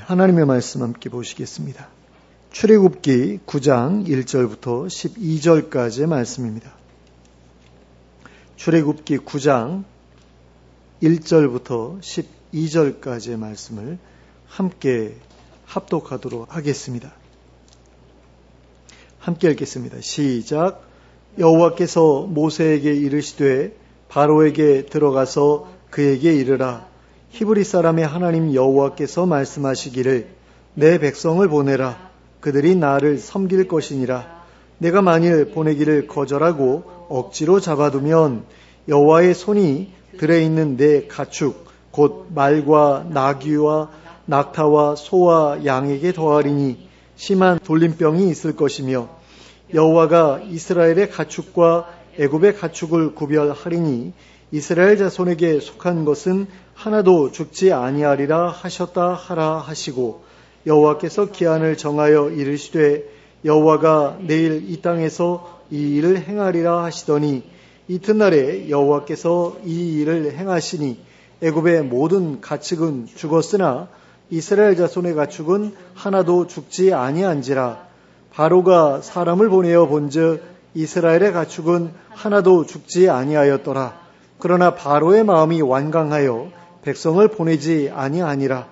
하나님의 말씀 함께 보시겠습니다. 출애굽기 9장 1절부터 12절까지의 말씀입니다. 출애굽기 9장 1절부터 12절까지의 말씀을 함께 합독하도록 하겠습니다. 함께 읽겠습니다. 시작. 여호와께서 모세에게 이르시되 바로에게 들어가서 그에게 이르라. 히브리 사람의 하나님 여호와께서 말씀하시기를 내 백성을 보내라. 그들이 나를 섬길 것이니라. 내가 만일 보내기를 거절하고 억지로 잡아두면 여호와의 손이 들에 있는 내 가축 곧 말과 나귀와 낙타와 소와 양에게 더하리니 심한 돌림병이 있을 것이며 여호와가 이스라엘의 가축과 애굽의 가축을 구별하리니 이스라엘 자손에게 속한 것은 하나도 죽지 아니하리라 하셨다 하라 하시고 여호와께서 기한을 정하여 이르시되 여호와가 내일 이 땅에서 이 일을 행하리라 하시더니 이튿날에 여호와께서 이 일을 행하시니 애굽의 모든 가축은 죽었으나 이스라엘 자손의 가축은 하나도 죽지 아니한지라. 바로가 사람을 보내어 본즉 이스라엘의 가축은 하나도 죽지 아니하였더라. 그러나 바로의 마음이 완강하여 백성을 보내지 아니하니라.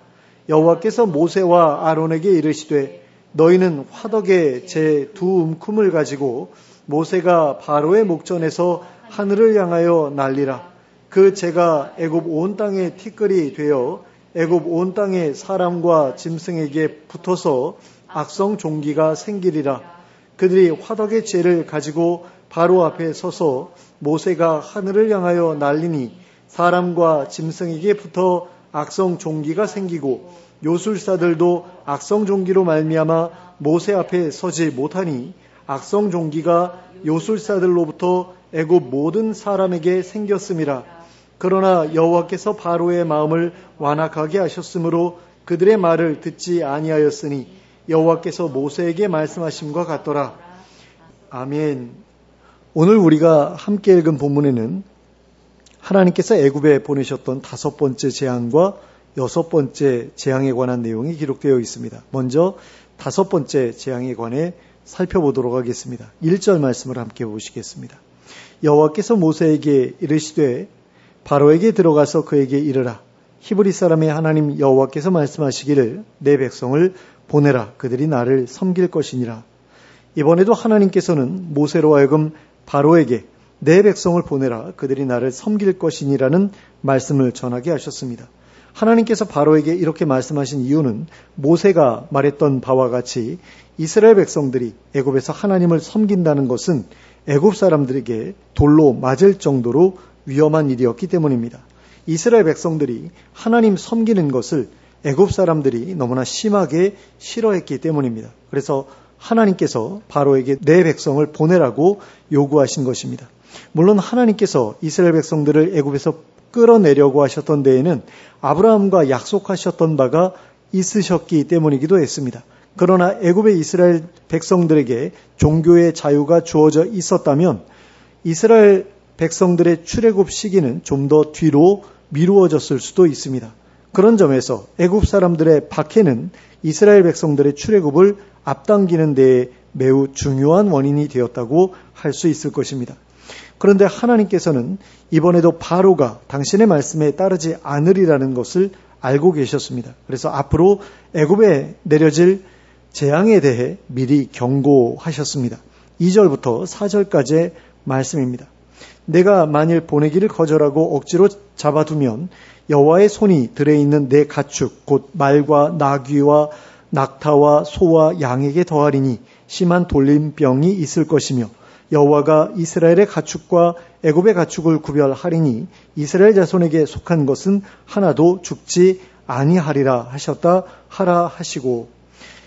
여호와께서 모세와 아론에게 이르시되 너희는 화덕에 제 두 움큼을 가지고 모세가 바로의 목전에서 하늘을 향하여 날리라. 그 재가 애굽 온 땅에 티끌이 되어 애굽 온 땅의 사람과 짐승에게 붙어서 악성 종기가 생기리라. 그들이 화덕의 재를 가지고 바로 앞에 서서 모세가 하늘을 향하여 날리니 사람과 짐승에게 붙어 악성 종기가 생기고 요술사들도 악성 종기로 말미암아 모세 앞에 서지 못하니 악성 종기가 요술사들로부터 애굽 모든 사람에게 생겼음이라. 그러나 여호와께서 바로의 마음을 완악하게 하셨으므로 그들의 말을 듣지 아니하였으니 여호와께서 모세에게 말씀하심과 같더라. 아멘. 오늘 우리가 함께 읽은 본문에는 하나님께서 애굽에 보내셨던 5번째 재앙과 6번째 재앙에 관한 내용이 기록되어 있습니다. 먼저 5번째 재앙에 관해 살펴보도록 하겠습니다. 1절 말씀을 함께 보시겠습니다. 여호와께서 모세에게 이르시되 바로에게 들어가서 그에게 이르라. 히브리 사람의 하나님 여호와께서 말씀하시기를 내 백성을 보내라. 그들이 나를 섬길 것이니라. 이번에도 하나님께서는 모세로 하여금 바로에게 내 백성을 보내라. 그들이 나를 섬길 것이니라는 말씀을 전하게 하셨습니다. 하나님께서 바로에게 이렇게 말씀하신 이유는 모세가 말했던 바와 같이 이스라엘 백성들이 애굽에서 하나님을 섬긴다는 것은 애굽 사람들에게 돌로 맞을 정도로 위험한 일이었기 때문입니다. 이스라엘 백성들이 하나님 섬기는 것을 애굽 사람들이 너무나 심하게 싫어했기 때문입니다. 그래서 하나님께서 바로에게 내 백성을 보내라고 요구하신 것입니다. 물론 하나님께서 이스라엘 백성들을 애굽에서 끌어내려고 하셨던 데에는 아브라함과 약속하셨던 바가 있으셨기 때문이기도 했습니다. 그러나 애굽의 이스라엘 백성들에게 종교의 자유가 주어져 있었다면 이스라엘 백성들의 출애굽 시기는 좀 더 뒤로 미루어졌을 수도 있습니다. 그런 점에서 애굽 사람들의 박해는 이스라엘 백성들의 출애굽을 앞당기는 데에 매우 중요한 원인이 되었다고 할 수 있을 것입니다. 그런데 하나님께서는 이번에도 바로가 당신의 말씀에 따르지 않으리라는 것을 알고 계셨습니다. 그래서 앞으로 애굽에 내려질 재앙에 대해 미리 경고하셨습니다. 2절부터 4절까지의 말씀입니다. 내가 만일 보내기를 거절하고 억지로 잡아두면 여호와의 손이 들에 있는 내 가축 곧 말과 나귀와 낙타와 소와 양에게 더하리니 심한 돌림병이 있을 것이며 여호와가 이스라엘의 가축과 애굽의 가축을 구별하리니 이스라엘 자손에게 속한 것은 하나도 죽지 아니하리라 하셨다 하라 하시고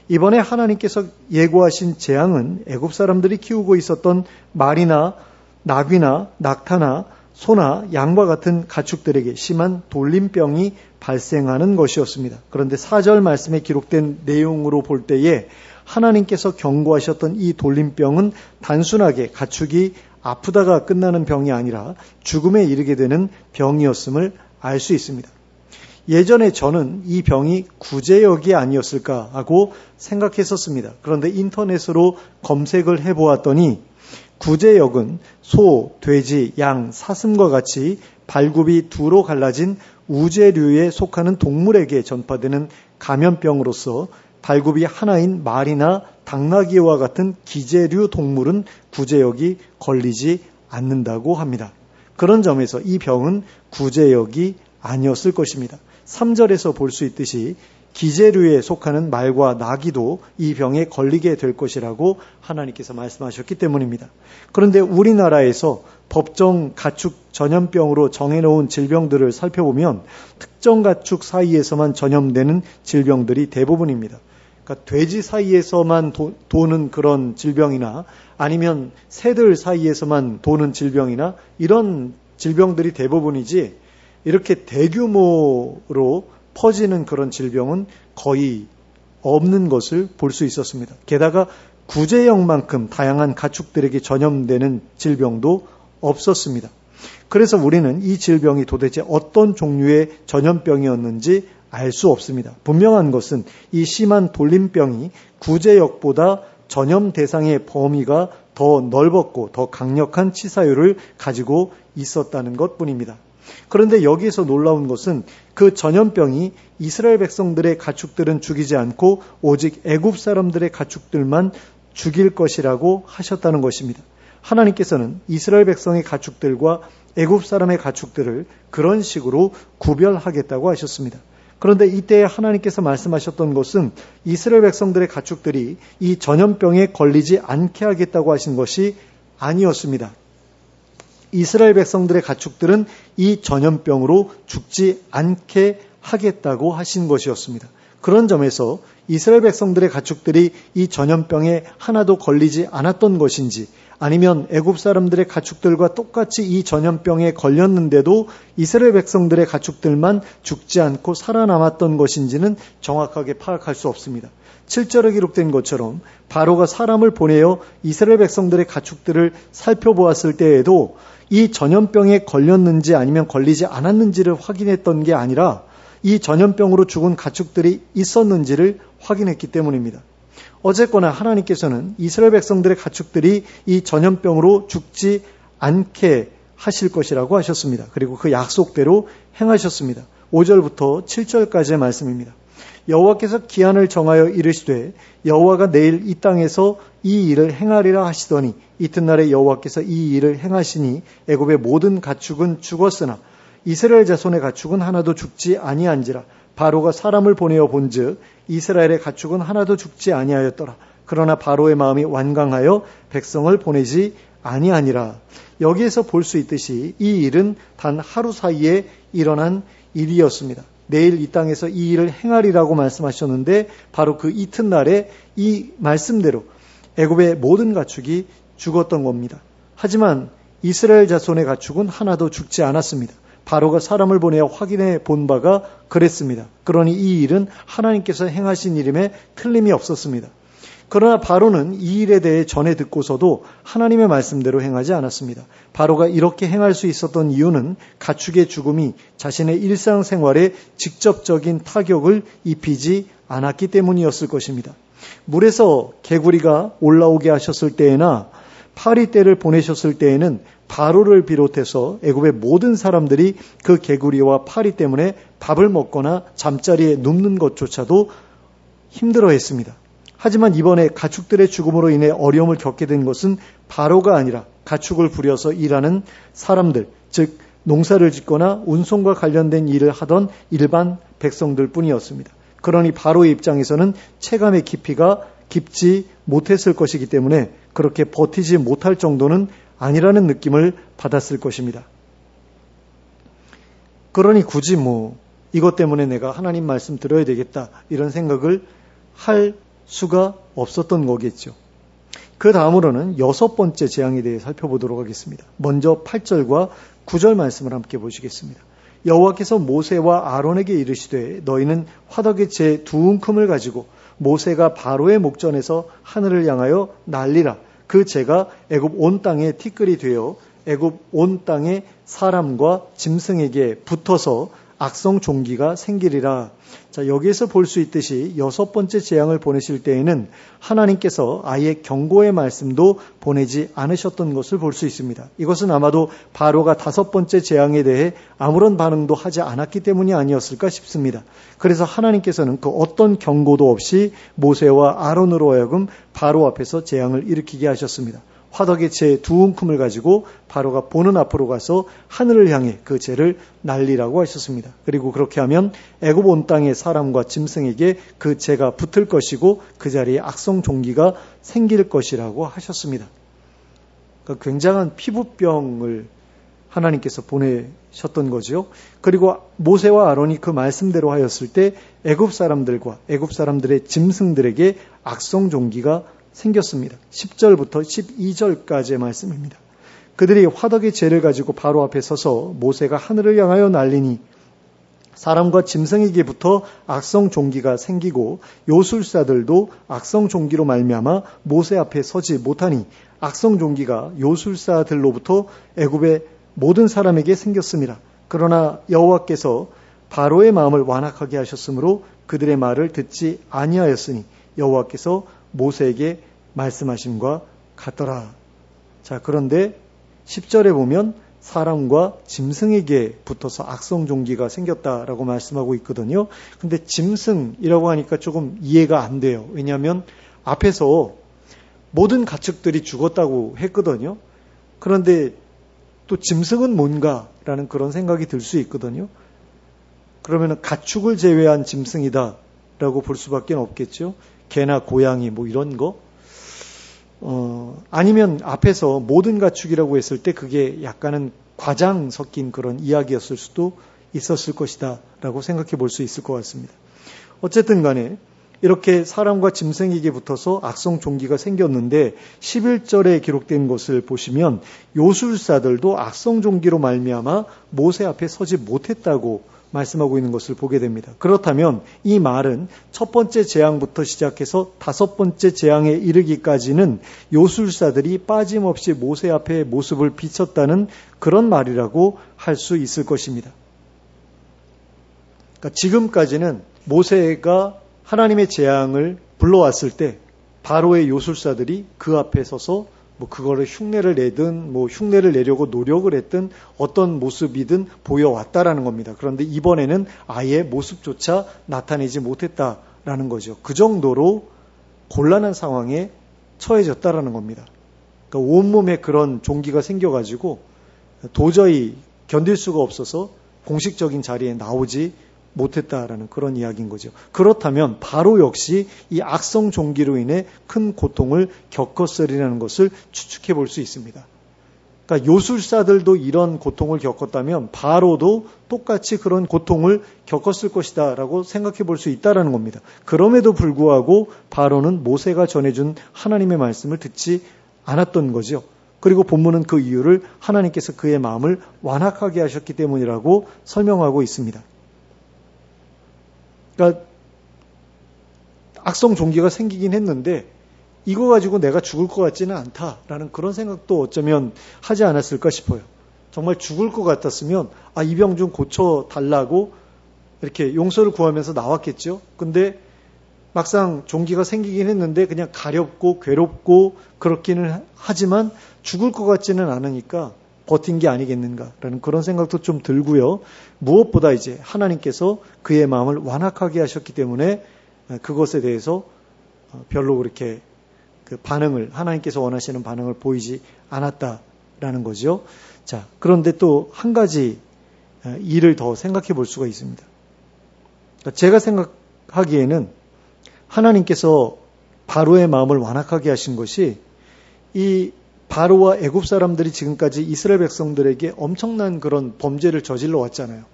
이번에 하나님께서 예고하신 재앙은 애굽 사람들이 키우고 있었던 말이나 나귀나 낙타나 소나 양과 같은 가축들에게 심한 돌림병이 발생하는 것이었습니다. 그런데 4절 말씀에 기록된 내용으로 볼 때에 하나님께서 경고하셨던 이 돌림병은 단순하게 가축이 아프다가 끝나는 병이 아니라 죽음에 이르게 되는 병이었음을 알 수 있습니다. 예전에 저는 이 병이 구제역이 아니었을까 하고 생각했었습니다. 그런데 인터넷으로 검색을 해보았더니 구제역은 소, 돼지, 양, 사슴과 같이 발굽이 두로 갈라진 우제류에 속하는 동물에게 전파되는 감염병으로서 발굽이 하나인 말이나 당나귀와 같은 기제류 동물은 구제역이 걸리지 않는다고 합니다. 그런 점에서 이 병은 구제역이 아니었을 것입니다. 3절에서 볼 수 있듯이 기제류에 속하는 말과 나귀도 이 병에 걸리게 될 것이라고 하나님께서 말씀하셨기 때문입니다. 그런데 우리나라에서 법정 가축 전염병으로 정해놓은 질병들을 살펴보면 특정 가축 사이에서만 전염되는 질병들이 대부분입니다. 그러니까 돼지 사이에서만 도는 그런 질병이나 아니면 새들 사이에서만 도는 질병이나 이런 질병들이 대부분이지 이렇게 대규모로 퍼지는 그런 질병은 거의 없는 것을 볼 수 있었습니다. 게다가 구제역만큼 다양한 가축들에게 전염되는 질병도 없었습니다. 그래서 우리는 이 질병이 도대체 어떤 종류의 전염병이었는지 알 수 없습니다. 분명한 것은 이 심한 돌림병이 구제역보다 전염 대상의 범위가 더 넓었고 더 강력한 치사율을 가지고 있었다는 것뿐입니다. 그런데 여기에서 놀라운 것은 그 전염병이 이스라엘 백성들의 가축들은 죽이지 않고 오직 애굽 사람들의 가축들만 죽일 것이라고 하셨다는 것입니다. 하나님께서는 이스라엘 백성의 가축들과 애굽 사람의 가축들을 그런 식으로 구별하겠다고 하셨습니다. 그런데 이때 하나님께서 말씀하셨던 것은 이스라엘 백성들의 가축들이 이 전염병에 걸리지 않게 하겠다고 하신 것이 아니었습니다. 이스라엘 백성들의 가축들은 이 전염병으로 죽지 않게 하겠다고 하신 것이었습니다. 그런 점에서 이스라엘 백성들의 가축들이 이 전염병에 하나도 걸리지 않았던 것인지 아니면 애굽 사람들의 가축들과 똑같이 이 전염병에 걸렸는데도 이스라엘 백성들의 가축들만 죽지 않고 살아남았던 것인지는 정확하게 파악할 수 없습니다. 7절에 기록된 것처럼 바로가 사람을 보내어 이스라엘 백성들의 가축들을 살펴보았을 때에도 이 전염병에 걸렸는지 아니면 걸리지 않았는지를 확인했던 게 아니라 이 전염병으로 죽은 가축들이 있었는지를 확인했기 때문입니다. 어쨌거나 하나님께서는 이스라엘 백성들의 가축들이 이 전염병으로 죽지 않게 하실 것이라고 하셨습니다. 그리고 그 약속대로 행하셨습니다. 5절부터 7절까지의 말씀입니다. 여호와께서 기한을 정하여 이르시되 여호와가 내일 이 땅에서 이 일을 행하리라 하시더니 이튿날에 여호와께서 이 일을 행하시니 애굽의 모든 가축은 죽었으나 이스라엘 자손의 가축은 하나도 죽지 아니한지라. 바로가 사람을 보내어 본즉 이스라엘의 가축은 하나도 죽지 아니하였더라. 그러나 바로의 마음이 완강하여 백성을 보내지 아니하니라. 여기에서 볼 수 있듯이 이 일은 단 하루 사이에 일어난 일이었습니다. 내일 이 땅에서 이 일을 행하리라고 말씀하셨는데 바로 그 이튿날에 이 말씀대로 애굽의 모든 가축이 죽었던 겁니다. 하지만 이스라엘 자손의 가축은 하나도 죽지 않았습니다. 바로가 사람을 보내어 확인해 본 바가 그랬습니다. 그러니 이 일은 하나님께서 행하신 일임에 틀림이 없었습니다. 그러나 바로는 이 일에 대해 전해 듣고서도 하나님의 말씀대로 행하지 않았습니다. 바로가 이렇게 행할 수 있었던 이유는 가축의 죽음이 자신의 일상생활에 직접적인 타격을 입히지 않았기 때문이었을 것입니다. 물에서 개구리가 올라오게 하셨을 때에나 파리떼를 보내셨을 때에는 바로를 비롯해서 애굽의 모든 사람들이 그 개구리와 파리 때문에 밥을 먹거나 잠자리에 눕는 것조차도 힘들어했습니다. 하지만 이번에 가축들의 죽음으로 인해 어려움을 겪게 된 것은 바로가 아니라 가축을 부려서 일하는 사람들, 즉 농사를 짓거나 운송과 관련된 일을 하던 일반 백성들 뿐이었습니다. 그러니 바로의 입장에서는 체감의 깊이가 깊지 못했을 것이기 때문에 그렇게 버티지 못할 정도는 아니라는 느낌을 받았을 것입니다. 그러니 굳이 이것 때문에 내가 하나님 말씀 들어야 되겠다 이런 생각을 할 수가 없었던 거겠죠. 그 다음으로는 6번째 재앙에 대해 살펴보도록 하겠습니다. 먼저 8절과 9절 말씀을 함께 보시겠습니다. 여호와께서 모세와 아론에게 이르시되 너희는 화덕의 재 2움큼을 가지고 모세가 바로의 목전에서 하늘을 향하여 날리라. 그 재가 애굽 온 땅에 티끌이 되어 애굽 온 땅의 사람과 짐승에게 붙어서 악성 종기가 생기리라. 자, 여기에서 볼 수 있듯이 6번째 재앙을 보내실 때에는 하나님께서 아예 경고의 말씀도 보내지 않으셨던 것을 볼 수 있습니다. 이것은 아마도 바로가 5번째 재앙에 대해 아무런 반응도 하지 않았기 때문이 아니었을까 싶습니다. 그래서 하나님께서는 그 어떤 경고도 없이 모세와 아론으로 하여금 바로 앞에서 재앙을 일으키게 하셨습니다. 화덕의 채 2움큼을 가지고 바로가 보는 앞으로 가서 하늘을 향해 그 채를 날리라고 하셨습니다. 그리고 그렇게 하면 애굽 온 땅의 사람과 짐승에게 그 채가 붙을 것이고 그 자리에 악성 종기가 생길 것이라고 하셨습니다. 그러니까 굉장한 피부병을 하나님께서 보내셨던 거죠. 그리고 모세와 아론이 그 말씀대로 하였을 때 애굽 사람들과 애굽 사람들의 짐승들에게 악성 종기가 생겼습니다. 10절부터 12절까지의 말씀입니다. 그들이 화덕의 재를 가지고 바로 앞에 서서 모세가 하늘을 향하여 날리니 사람과 짐승에게부터 악성 종기가 생기고 요술사들도 악성 종기로 말미암아 모세 앞에 서지 못하니 악성 종기가 요술사들로부터 애굽의 모든 사람에게 생겼습니다. 그러나 여호와께서 바로의 마음을 완악하게 하셨으므로 그들의 말을 듣지 아니하였으니 여호와께서 모세에게 말씀하심과 같더라. 자, 그런데 10절에 보면 사람과 짐승에게 붙어서 악성 종기가 생겼다라고 말씀하고 있거든요. 근데 짐승이라고 하니까 조금 이해가 안 돼요. 왜냐하면 앞에서 모든 가축들이 죽었다고 했거든요. 그런데 또 짐승은 뭔가라는 그런 생각이 들 수 있거든요. 그러면 가축을 제외한 짐승이다라고 볼 수밖에 없겠죠. 개나 고양이 뭐 이런 거. 아니면 앞에서 모든 가축이라고 했을 때 그게 약간은 과장 섞인 그런 이야기였을 수도 있었을 것이다 라고 생각해 볼 수 있을 것 같습니다. 어쨌든 간에 이렇게 사람과 짐승에게 붙어서 악성 종기가 생겼는데 11절에 기록된 것을 보시면 요술사들도 악성 종기로 말미암아 모세 앞에 서지 못했다고 말씀하고 있는 것을 보게 됩니다. 그렇다면 이 말은 첫 번째 재앙부터 시작해서 5번째 재앙에 이르기까지는 요술사들이 빠짐없이 모세 앞에 모습을 비쳤다는 그런 말이라고 할 수 있을 것입니다. 그러니까 지금까지는 모세가 하나님의 재앙을 불러왔을 때 바로의 요술사들이 그 앞에 서서 뭐 그거를 흉내를 내든 뭐 흉내를 내려고 노력을 했든 어떤 모습이든 보여왔다라는 겁니다. 그런데 이번에는 아예 모습조차 나타내지 못했다라는 거죠. 그 정도로 곤란한 상황에 처해졌다라는 겁니다. 그러니까 온몸에 그런 종기가 생겨가지고 도저히 견딜 수가 없어서 공식적인 자리에 나오지 못했다라는 그런 이야기인 거죠. 그렇다면 바로 역시 이 악성 종기로 인해 큰 고통을 겪었으리라는 것을 추측해 볼 수 있습니다. 그러니까 요술사들도 이런 고통을 겪었다면 바로도 똑같이 그런 고통을 겪었을 것이다 라고 생각해 볼 수 있다는 겁니다. 그럼에도 불구하고 바로는 모세가 전해준 하나님의 말씀을 듣지 않았던 거죠. 그리고 본문은 그 이유를 하나님께서 그의 마음을 완악하게 하셨기 때문이라고 설명하고 있습니다. 그러니까 악성 종기가 생기긴 했는데 이거 가지고 내가 죽을 것 같지는 않다라는 그런 생각도 어쩌면 하지 않았을까 싶어요. 정말 죽을 것 같았으면 이 병 좀 고쳐달라고 이렇게 용서를 구하면서 나왔겠죠. 근데 막상 종기가 생기긴 했는데 그냥 가렵고 괴롭고 그렇기는 하지만 죽을 것 같지는 않으니까 버틴 게 아니겠는가라는 그런 생각도 좀 들고요. 무엇보다 이제 하나님께서 그의 마음을 완악하게 하셨기 때문에 그것에 대해서 별로 그렇게 그 반응을 하나님께서 원하시는 반응을 보이지 않았다라는 거죠. 자, 그런데 또 한 가지 일을 더 생각해 볼 수가 있습니다. 제가 생각하기에는 하나님께서 바로의 마음을 완악하게 하신 것이 이 바로와 애굽 사람들이 지금까지 이스라엘 백성들에게 엄청난 그런 범죄를 저질러 왔잖아요.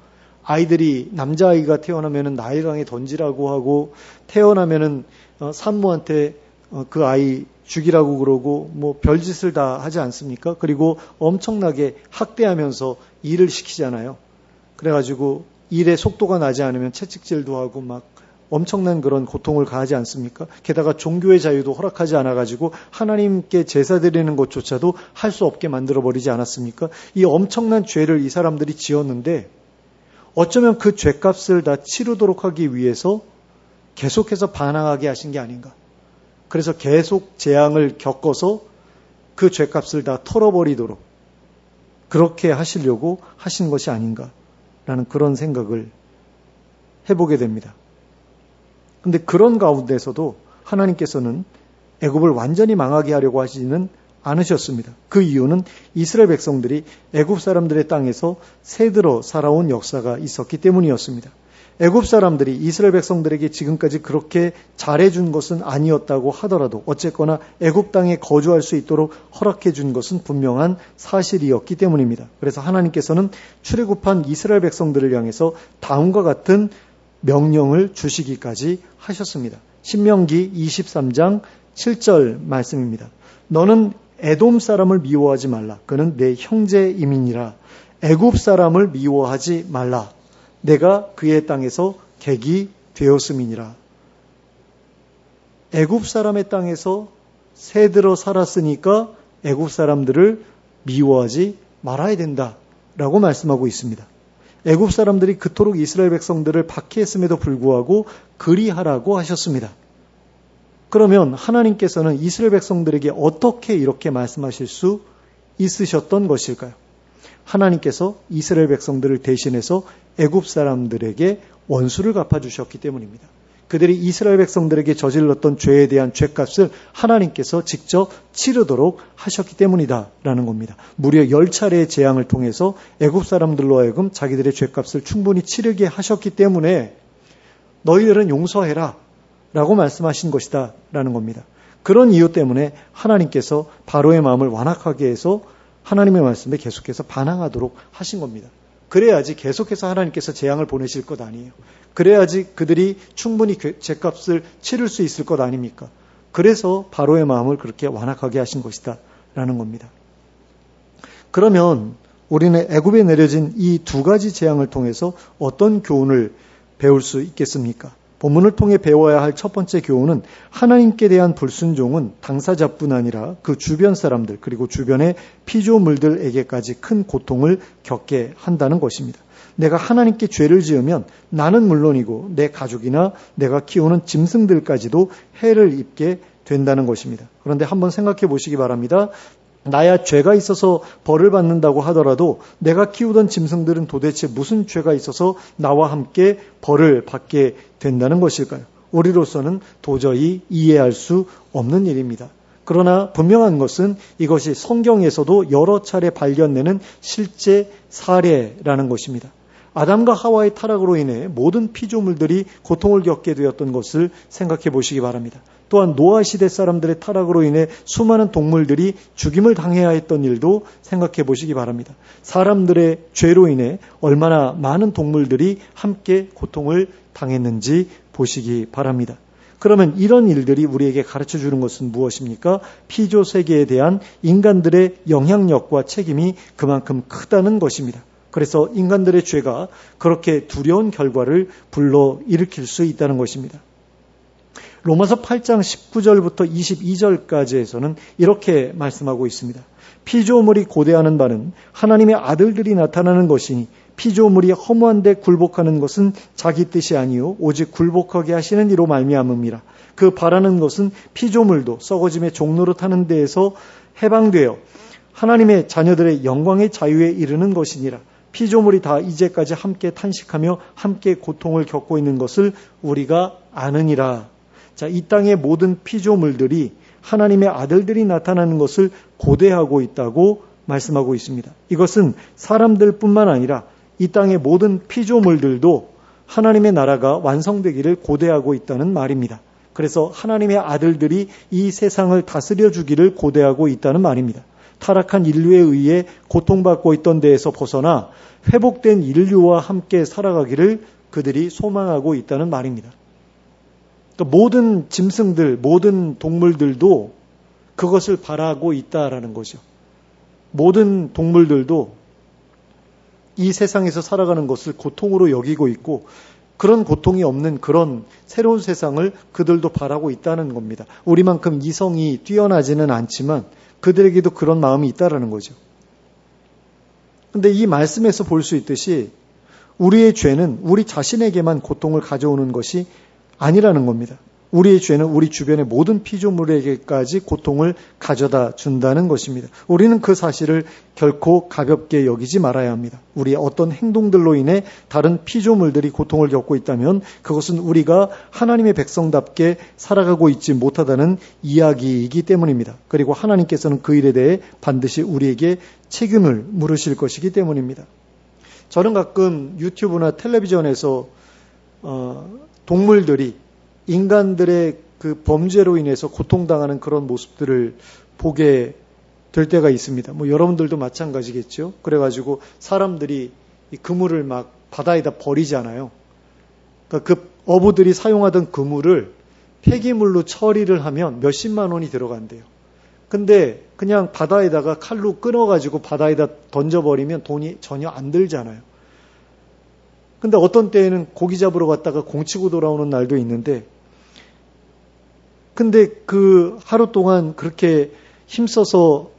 아이들이 남자아이가 태어나면은 나일강에 던지라고 하고 태어나면은 산모한테 그 아이 죽이라고 그러고 뭐 별짓을 다 하지 않습니까? 그리고 엄청나게 학대하면서 일을 시키잖아요. 그래가지고 일의 속도가 나지 않으면 채찍질도 하고 막 엄청난 그런 고통을 가하지 않습니까? 게다가 종교의 자유도 허락하지 않아가지고 하나님께 제사 드리는 것조차도 할 수 없게 만들어버리지 않았습니까? 이 엄청난 죄를 이 사람들이 지었는데 어쩌면 그 죄값을 다 치르도록 하기 위해서 계속해서 반항하게 하신 게 아닌가. 그래서 계속 재앙을 겪어서 그 죄값을 다 털어버리도록 그렇게 하시려고 하신 것이 아닌가라는 그런 생각을 해보게 됩니다. 그런데 그런 가운데서도 하나님께서는 애굽을 완전히 망하게 하려고 하시지는 않으셨습니다. 그 이유는 이스라엘 백성들이 애굽 사람들의 땅에서 새들어 살아온 역사가 있었기 때문이었습니다. 애굽 사람들이 이스라엘 백성들에게 지금까지 그렇게 잘해준 것은 아니었다고 하더라도 어쨌거나 애굽 땅에 거주할 수 있도록 허락해 준 것은 분명한 사실이었기 때문입니다. 그래서 하나님께서는 출애굽한 이스라엘 백성들을 향해서 다음과 같은 명령을 주시기까지 하셨습니다. 신명기 23장 7절 말씀입니다. 너는 에돔 사람을 미워하지 말라. 그는 내 형제임이니라. 애굽 사람을 미워하지 말라. 내가 그의 땅에서 객이 되었음이니라. 애굽 사람의 땅에서 새들어 살았으니까 애굽 사람들을 미워하지 말아야 된다라고 말씀하고 있습니다. 애굽 사람들이 그토록 이스라엘 백성들을 박해했음에도 불구하고 그리하라고 하셨습니다. 그러면 하나님께서는 이스라엘 백성들에게 어떻게 이렇게 말씀하실 수 있으셨던 것일까요? 하나님께서 이스라엘 백성들을 대신해서 애굽 사람들에게 원수를 갚아주셨기 때문입니다. 그들이 이스라엘 백성들에게 저질렀던 죄에 대한 죄값을 하나님께서 직접 치르도록 하셨기 때문이다라는 겁니다. 무려 10차례의 재앙을 통해서 애굽 사람들로 하여금 자기들의 죄값을 충분히 치르게 하셨기 때문에 너희들은 용서해라 라고 말씀하신 것이다 라는 겁니다. 그런 이유 때문에 하나님께서 바로의 마음을 완악하게 해서 하나님의 말씀에 계속해서 반항하도록 하신 겁니다. 그래야지 계속해서 하나님께서 재앙을 보내실 것 아니에요. 그래야지 그들이 충분히 죄값을 치를 수 있을 것 아닙니까? 그래서 바로의 마음을 그렇게 완악하게 하신 것이다 라는 겁니다. 그러면 우리는 애굽에 내려진 이 두 가지 재앙을 통해서 어떤 교훈을 배울 수 있겠습니까? 본문을 통해 배워야 할 첫 번째 교훈은 하나님께 대한 불순종은 당사자뿐 아니라 그 주변 사람들 그리고 주변의 피조물들에게까지 큰 고통을 겪게 한다는 것입니다. 내가 하나님께 죄를 지으면 나는 물론이고 내 가족이나 내가 키우는 짐승들까지도 해를 입게 된다는 것입니다. 그런데 한번 생각해 보시기 바랍니다. 나야 죄가 있어서 벌을 받는다고 하더라도 내가 키우던 짐승들은 도대체 무슨 죄가 있어서 나와 함께 벌을 받게 된다는 것일까요? 우리로서는 도저히 이해할 수 없는 일입니다. 그러나 분명한 것은 이것이 성경에서도 여러 차례 발견되는 실제 사례라는 것입니다. 아담과 하와의 타락으로 인해 모든 피조물들이 고통을 겪게 되었던 것을 생각해 보시기 바랍니다. 또한 노아 시대 사람들의 타락으로 인해 수많은 동물들이 죽임을 당해야 했던 일도 생각해 보시기 바랍니다. 사람들의 죄로 인해 얼마나 많은 동물들이 함께 고통을 당했는지 보시기 바랍니다. 그러면 이런 일들이 우리에게 가르쳐 주는 것은 무엇입니까? 피조 세계에 대한 인간들의 영향력과 책임이 그만큼 크다는 것입니다. 그래서 인간들의 죄가 그렇게 두려운 결과를 불러일으킬 수 있다는 것입니다. 로마서 8장 19절부터 22절까지에서는 이렇게 말씀하고 있습니다. 피조물이 고대하는 바는 하나님의 아들들이 나타나는 것이니 피조물이 허무한 데 굴복하는 것은 자기 뜻이 아니요 오직 굴복하게 하시는 이로 말미암음이라. 그 바라는 것은 피조물도 썩어짐의 종로로 타는 데에서 해방되어 하나님의 자녀들의 영광의 자유에 이르는 것이니라. 피조물이 다 이제까지 함께 탄식하며 함께 고통을 겪고 있는 것을 우리가 아느니라. 자, 이 땅의 모든 피조물들이 하나님의 아들들이 나타나는 것을 고대하고 있다고 말씀하고 있습니다. 이것은 사람들뿐만 아니라 이 땅의 모든 피조물들도 하나님의 나라가 완성되기를 고대하고 있다는 말입니다. 그래서 하나님의 아들들이 이 세상을 다스려 주기를 고대하고 있다는 말입니다. 타락한 인류에 의해 고통받고 있던 데에서 벗어나 회복된 인류와 함께 살아가기를 그들이 소망하고 있다는 말입니다. 그러니까 모든 짐승들, 모든 동물들도 그것을 바라고 있다라는 거죠. 모든 동물들도 이 세상에서 살아가는 것을 고통으로 여기고 있고 그런 고통이 없는 그런 새로운 세상을 그들도 바라고 있다는 겁니다. 우리만큼 이성이 뛰어나지는 않지만 그들에게도 그런 마음이 있다라는 거죠. 그런데 이 말씀에서 볼 수 있듯이 우리의 죄는 우리 자신에게만 고통을 가져오는 것이 아니라는 겁니다. 우리의 죄는 우리 주변의 모든 피조물에게까지 고통을 가져다 준다는 것입니다. 우리는 그 사실을 결코 가볍게 여기지 말아야 합니다. 우리의 어떤 행동들로 인해 다른 피조물들이 고통을 겪고 있다면 그것은 우리가 하나님의 백성답게 살아가고 있지 못하다는 이야기이기 때문입니다. 그리고 하나님께서는 그 일에 대해 반드시 우리에게 책임을 물으실 것이기 때문입니다. 저는 가끔 유튜브나 텔레비전에서 동물들이 인간들의 그 범죄로 인해서 고통당하는 그런 모습들을 보게 될 때가 있습니다. 여러분들도 마찬가지겠죠. 그래가지고 사람들이 이 그물을 막 바다에다 버리잖아요. 그러니까 그 어부들이 사용하던 그물을 폐기물로 처리를 하면 몇십만 원이 들어간대요. 근데 그냥 바다에다가 칼로 끊어가지고 바다에다 던져버리면 돈이 전혀 안 들잖아요. 근데 어떤 때에는 고기 잡으러 갔다가 공치고 돌아오는 날도 있는데, 근데 그 하루 동안 그렇게 힘써서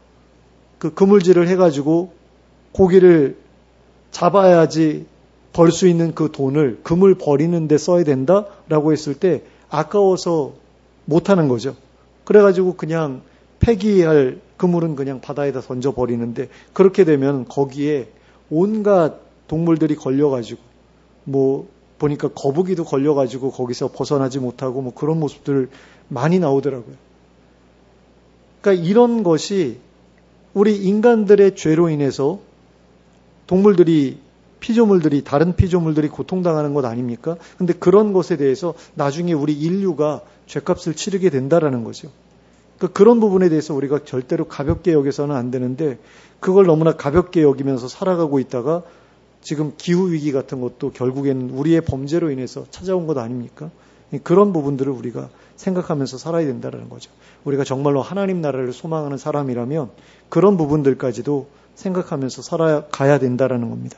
그 그물질을 해가지고 고기를 잡아야지 벌 수 있는 그 돈을 그물 버리는 데 써야 된다라고 했을 때 아까워서 못하는 거죠. 그래가지고 그냥 폐기할 그물은 그냥 바다에다 던져버리는데, 그렇게 되면 거기에 온갖 동물들이 걸려가지고 보니까 거북이도 걸려가지고 거기서 벗어나지 못하고 그런 모습들 많이 나오더라고요. 그러니까 이런 것이 우리 인간들의 죄로 인해서 피조물들이, 다른 피조물들이 고통당하는 것 아닙니까? 근데 그런 것에 대해서 나중에 우리 인류가 죄값을 치르게 된다라는 거죠. 그러니까 그런 부분에 대해서 우리가 절대로 가볍게 여겨서는 안 되는데, 그걸 너무나 가볍게 여기면서 살아가고 있다가 지금 기후위기 같은 것도 결국에는 우리의 범죄로 인해서 찾아온 것 아닙니까? 그런 부분들을 우리가 생각하면서 살아야 된다는 거죠. 우리가 정말로 하나님 나라를 소망하는 사람이라면 그런 부분들까지도 생각하면서 살아가야 된다는 겁니다.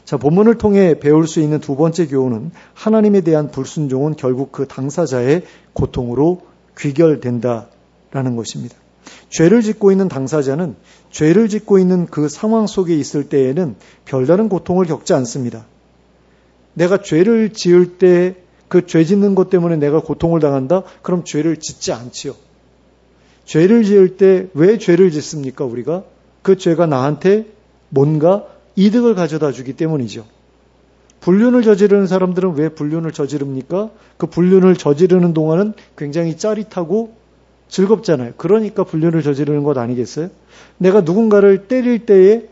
자, 본문을 통해 배울 수 있는 두 번째 교훈은 하나님에 대한 불순종은 결국 그 당사자의 고통으로 귀결된다라는 것입니다. 죄를 짓고 있는 당사자는 죄를 짓고 있는 그 상황 속에 있을 때에는 별다른 고통을 겪지 않습니다. 내가 죄를 지을 때 그 죄 짓는 것 때문에 내가 고통을 당한다? 그럼 죄를 짓지 않지요. 죄를 지을 때 왜 죄를 짓습니까, 우리가? 그 죄가 나한테 뭔가 이득을 가져다 주기 때문이죠. 불륜을 저지르는 사람들은 왜 불륜을 저지릅니까? 그 불륜을 저지르는 동안은 굉장히 짜릿하고 즐겁잖아요. 그러니까 불륜을 저지르는 것 아니겠어요? 내가 누군가를 때릴 때에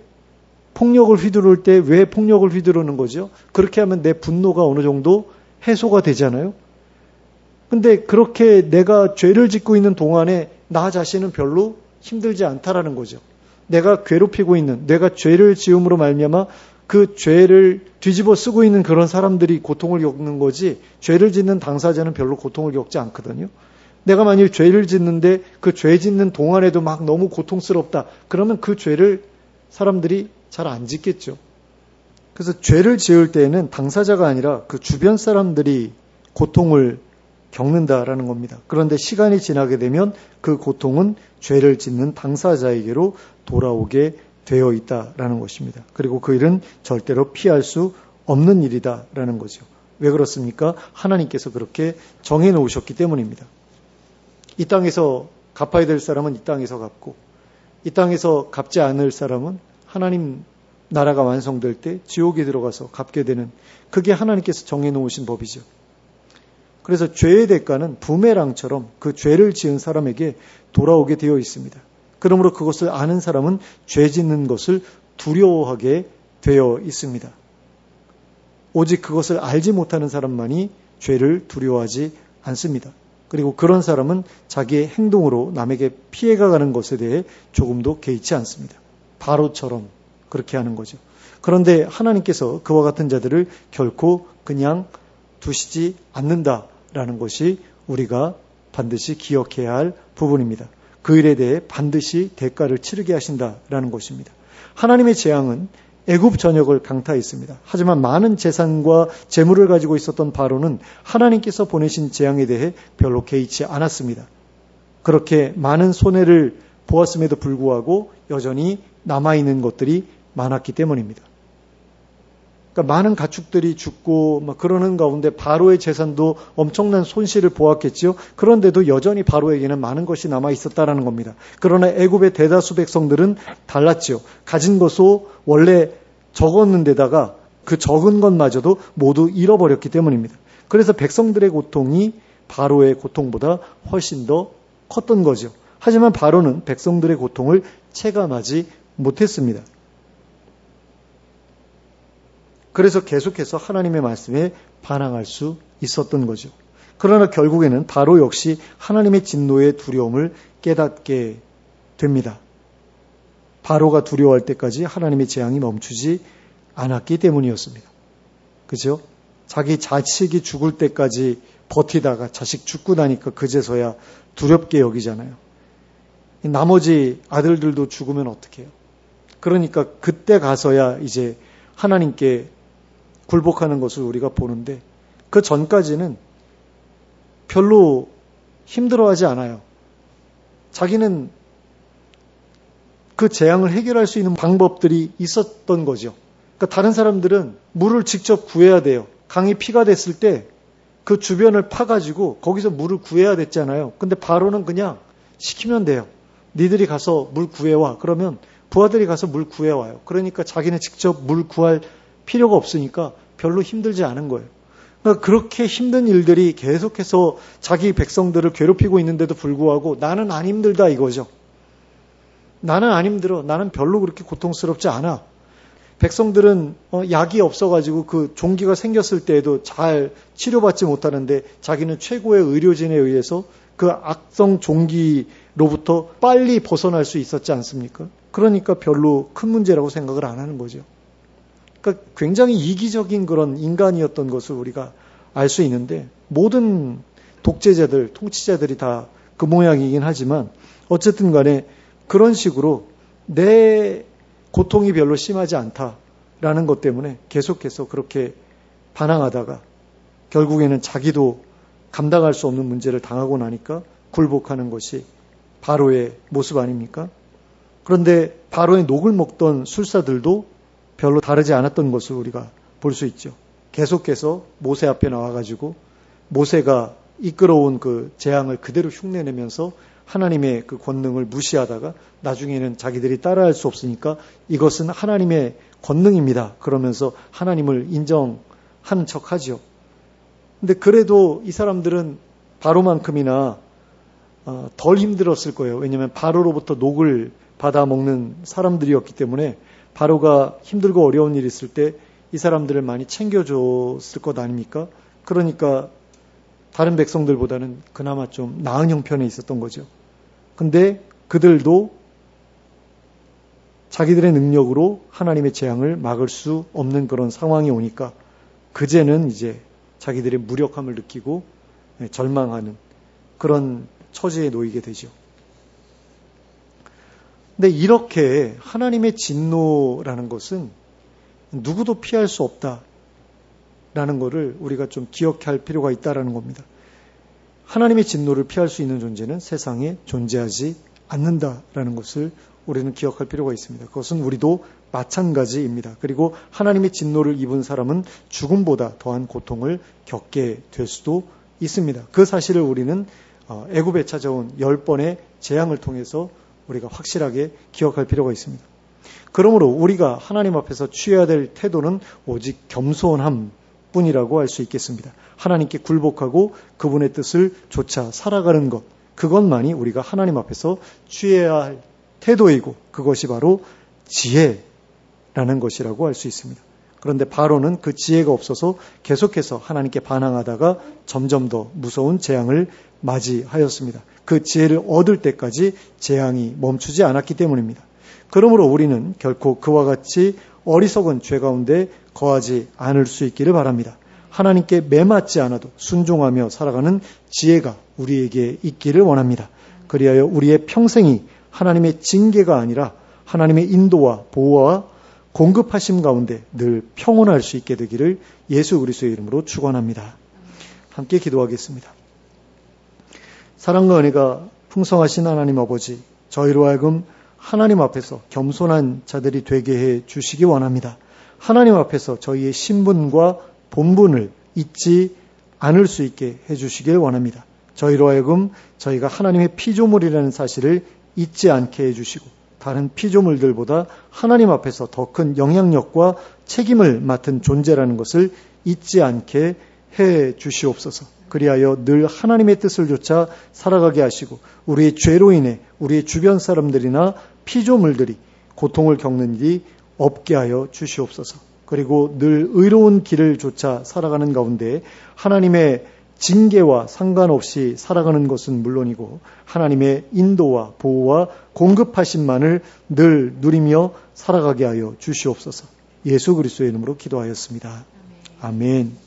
폭력을 휘두를 때 왜 폭력을 휘두르는 거죠? 그렇게 하면 내 분노가 어느 정도 해소가 되잖아요. 근데 그렇게 내가 죄를 짓고 있는 동안에 나 자신은 별로 힘들지 않다라는 거죠. 내가 괴롭히고 있는, 내가 죄를 지음으로 말미암아 그 죄를 뒤집어 쓰고 있는 그런 사람들이 고통을 겪는 거지, 죄를 짓는 당사자는 별로 고통을 겪지 않거든요. 내가 만일 죄를 짓는데 그 죄 짓는 동안에도 막 너무 고통스럽다, 그러면 그 죄를 사람들이 잘 안 짓겠죠. 그래서 죄를 지을 때에는 당사자가 아니라 그 주변 사람들이 고통을 겪는다라는 겁니다. 그런데 시간이 지나게 되면 그 고통은 죄를 짓는 당사자에게로 돌아오게 되어 있다라는 것입니다. 그리고 그 일은 절대로 피할 수 없는 일이다라는 거죠. 왜 그렇습니까? 하나님께서 그렇게 정해 놓으셨기 때문입니다. 이 땅에서 갚아야 될 사람은 이 땅에서 갚고, 이 땅에서 갚지 않을 사람은 하나님 나라가 완성될 때 지옥에 들어가서 갚게 되는, 그게 하나님께서 정해 놓으신 법이죠. 그래서 죄의 대가는 부메랑처럼 그 죄를 지은 사람에게 돌아오게 되어 있습니다. 그러므로 그것을 아는 사람은 죄 짓는 것을 두려워하게 되어 있습니다. 오직 그것을 알지 못하는 사람만이 죄를 두려워하지 않습니다. 그리고 그런 사람은 자기의 행동으로 남에게 피해가 가는 것에 대해 조금도 개의치 않습니다. 바로처럼 그렇게 하는 거죠. 그런데 하나님께서 그와 같은 자들을 결코 그냥 두시지 않는다라는 것이 우리가 반드시 기억해야 할 부분입니다. 그 일에 대해 반드시 대가를 치르게 하신다라는 것입니다. 하나님의 재앙은 애굽 전역을 강타했습니다. 하지만 많은 재산과 재물을 가지고 있었던 바로는 하나님께서 보내신 재앙에 대해 별로 개의치 않았습니다. 그렇게 많은 손해를 보았음에도 불구하고 여전히 남아있는 것들이 많았기 때문입니다. 그러니까 많은 가축들이 죽고 막 그러는 가운데 바로의 재산도 엄청난 손실을 보았겠지요. 그런데도 여전히 바로에게는 많은 것이 남아 있었다라는 겁니다. 그러나 애굽의 대다수 백성들은 달랐지요. 가진 것도 원래 적었는데다가 그 적은 것마저도 모두 잃어버렸기 때문입니다. 그래서 백성들의 고통이 바로의 고통보다 훨씬 더 컸던 거죠. 하지만 바로는 백성들의 고통을 체감하지 못했습니다. 그래서 계속해서 하나님의 말씀에 반항할 수 있었던 거죠. 그러나 결국에는 바로 역시 하나님의 진노의 두려움을 깨닫게 됩니다. 바로가 두려워할 때까지 하나님의 재앙이 멈추지 않았기 때문이었습니다. 그죠? 자기 자식이 죽을 때까지 버티다가 자식 죽고 나니까 그제서야 두렵게 여기잖아요. 나머지 아들들도 죽으면 어떡해요? 그러니까 그때 가서야 이제 하나님께 굴복하는 것을 우리가 보는데 그 전까지는 별로 힘들어하지 않아요. 자기는 그 재앙을 해결할 수 있는 방법들이 있었던 거죠. 그러니까 다른 사람들은 물을 직접 구해야 돼요. 강이 피가 됐을 때 그 주변을 파가지고 거기서 물을 구해야 됐잖아요. 근데 바로는 그냥 시키면 돼요. 니들이 가서 물 구해와. 그러면 부하들이 가서 물 구해와요. 그러니까 자기는 직접 물 구할 필요가 없으니까 별로 힘들지 않은 거예요. 그러니까 그렇게 힘든 일들이 계속해서 자기 백성들을 괴롭히고 있는데도 불구하고 나는 안 힘들다 이거죠. 나는 안 힘들어. 나는 별로 그렇게 고통스럽지 않아. 백성들은 약이 없어가지고 그 종기가 생겼을 때에도 잘 치료받지 못하는데 자기는 최고의 의료진에 의해서 그 악성 종기로부터 빨리 벗어날 수 있었지 않습니까? 그러니까 별로 큰 문제라고 생각을 안 하는 거죠. 그러니까 굉장히 이기적인 그런 인간이었던 것을 우리가 알 수 있는데 모든 독재자들, 통치자들이 다 그 모양이긴 하지만 어쨌든 간에 그런 식으로 내 고통이 별로 심하지 않다라는 것 때문에 계속해서 그렇게 반항하다가 결국에는 자기도 감당할 수 없는 문제를 당하고 나니까 굴복하는 것이 바로의 모습 아닙니까? 그런데 바로의 녹을 먹던 술사들도 별로 다르지 않았던 것을 우리가 볼 수 있죠. 계속해서 모세 앞에 나와가지고 모세가 이끌어온 그 재앙을 그대로 흉내내면서 하나님의 그 권능을 무시하다가 나중에는 자기들이 따라할 수 없으니까 이것은 하나님의 권능입니다. 그러면서 하나님을 인정한 척하죠. 근데 그래도 이 사람들은 바로만큼이나 덜 힘들었을 거예요. 왜냐하면 바로로부터 녹을 받아 먹는 사람들이었기 때문에 바로가 힘들고 어려운 일이 있을 때 이 사람들을 많이 챙겨줬을 것 아닙니까? 그러니까 다른 백성들보다는 그나마 좀 나은 형편에 있었던 거죠. 근데 그들도 자기들의 능력으로 하나님의 재앙을 막을 수 없는 그런 상황이 오니까 그제는 이제 자기들의 무력함을 느끼고 절망하는 그런 처지에 놓이게 되죠. 근데 이렇게 하나님의 진노라는 것은 누구도 피할 수 없다라는 것을 우리가 좀 기억할 필요가 있다라는 겁니다. 하나님의 진노를 피할 수 있는 존재는 세상에 존재하지 않는다라는 것을 우리는 기억할 필요가 있습니다. 그것은 우리도 마찬가지입니다. 그리고 하나님의 진노를 입은 사람은 죽음보다 더한 고통을 겪게 될 수도 있습니다. 그 사실을 우리는 애굽에 찾아온 10번의 재앙을 통해서 우리가 확실하게 기억할 필요가 있습니다. 그러므로 우리가 하나님 앞에서 취해야 될 태도는 오직 겸손함 뿐이라고 할 수 있겠습니다. 하나님께 굴복하고 그분의 뜻을 좇아 살아가는 것, 그것만이 우리가 하나님 앞에서 취해야 할 태도이고 그것이 바로 지혜라는 것이라고 할 수 있습니다. 그런데 바로는 그 지혜가 없어서 계속해서 하나님께 반항하다가 점점 더 무서운 재앙을 맞이하였습니다. 그 지혜를 얻을 때까지 재앙이 멈추지 않았기 때문입니다. 그러므로 우리는 결코 그와 같이 어리석은 죄 가운데 거하지 않을 수 있기를 바랍니다. 하나님께 매맞지 않아도 순종하며 살아가는 지혜가 우리에게 있기를 원합니다. 그리하여 우리의 평생이 하나님의 징계가 아니라 하나님의 인도와 보호와 공급하심 가운데 늘 평온할 수 있게 되기를 예수 그리스도의 이름으로 축원합니다. 함께 기도하겠습니다. 사랑과 은혜가 풍성하신 하나님 아버지, 저희로 하여금 하나님 앞에서 겸손한 자들이 되게 해 주시기 원합니다. 하나님 앞에서 저희의 신분과 본분을 잊지 않을 수 있게 해주시길 원합니다. 저희로 하여금 저희가 하나님의 피조물이라는 사실을 잊지 않게 해주시고 다른 피조물들보다 하나님 앞에서 더 큰 영향력과 책임을 맡은 존재라는 것을 잊지 않게 해 주시옵소서. 그리하여 늘 하나님의 뜻을 좇아 살아가게 하시고 우리의 죄로 인해 우리의 주변 사람들이나 피조물들이 고통을 겪는 일이 없게 하여 주시옵소서. 그리고 늘 의로운 길을 좇아 살아가는 가운데 하나님의 징계와 상관없이 살아가는 것은 물론이고 하나님의 인도와 보호와 공급하심만을 늘 누리며 살아가게 하여 주시옵소서. 예수 그리스도의 이름으로 기도하였습니다. 아멘.